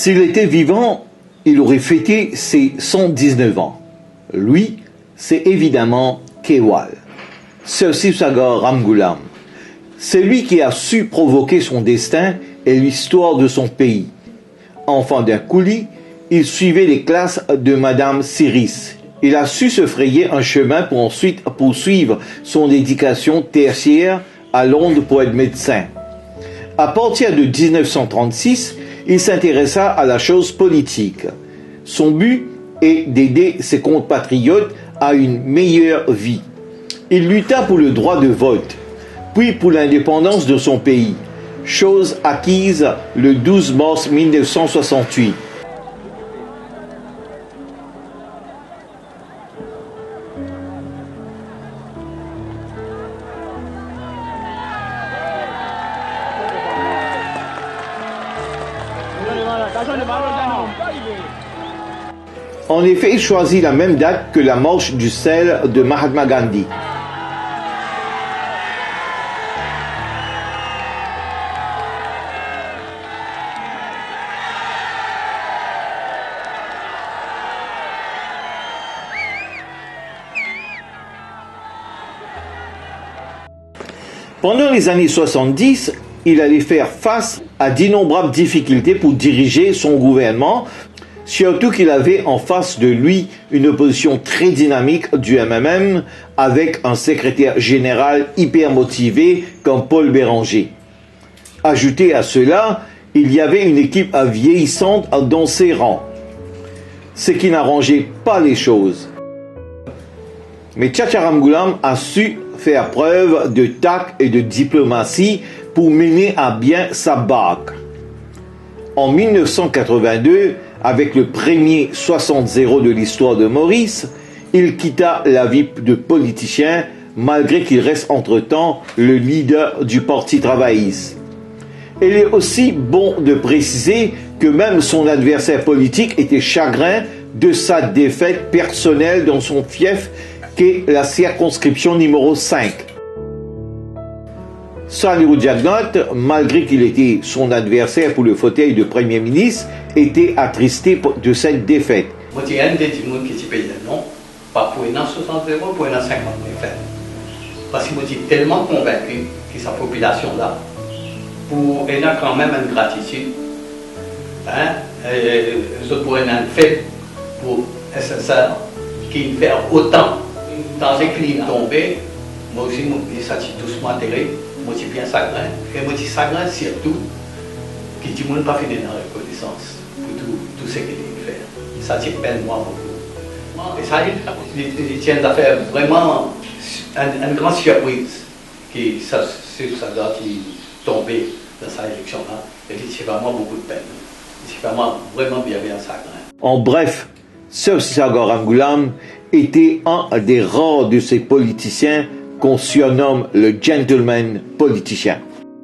S'il était vivant, il aurait fêté ses 119 ans. Lui, c'est évidemment Kewal, Sir Sagar Ramgoolam. C'est lui qui a su provoquer son destin et l'histoire de son pays. Enfant d'un coulis, il suivait les classes de Madame Siris. Il a su se frayer un chemin pour ensuite poursuivre son éducation tertiaire à Londres pour être médecin. À partir de 1936, il s'intéressa à la chose politique. Son but est d'aider ses compatriotes à une meilleure vie. Il lutta pour le droit de vote, puis pour l'indépendance de son pays, chose acquise le 12 mars 1968. En effet, il choisit la même date que la marche du sel de Mahatma Gandhi. Pendant les années 70, il allait faire face à d'innombrables difficultés pour diriger son gouvernement, surtout qu'il avait en face de lui une opposition très dynamique du MMM avec un secrétaire général hyper motivé comme Paul Béranger. Ajouté à cela, il y avait une équipe vieillissante dans ses rangs, ce qui n'arrangeait pas les choses. Mais Chacha Ramgoolam a su faire preuve de tact et de diplomatie pour mener à bien sa barque. En 1982, avec le premier 60-0 de l'histoire de Maurice, il quitta la vie de politicien, malgré qu'il reste entre-temps le leader du Parti travailliste. Il est aussi bon de préciser que même son adversaire politique était chagrin de sa défaite personnelle dans son fief, qu'est la circonscription numéro 5. Salihu Jagannath, malgré qu'il était son adversaire pour le fauteuil de Premier ministre, était attristé de cette défaite. Moi, il y a un des gens qui sont payés, non? Pas pour une 60 euros, pour une 50 000 francs. Parce que moi, je suis tellement convaincu que sa population-là, pour elle a quand même une gratitude. Hein? Je pourrais en faire pour SSR, qui fait autant. Dans les clients tombés, moi aussi, ça s'est doucement atterré. Moi, je suis bien chagrin. Et moi, je suis chagrin surtout que tout le monde n'a pas fait de reconnaissance pour tout ce qu'il a fait. Ça, c'est peine moi beaucoup. Et ça, il tient à faire vraiment une grande surprise que ça doit tomber dans cette élection-là. Et c'est vraiment beaucoup de peine. C'est vraiment bien chagrin. En bref, Sir Sagar Ramgoolam était un des rares de ces politiciens qu'on surnomme le gentleman politicien.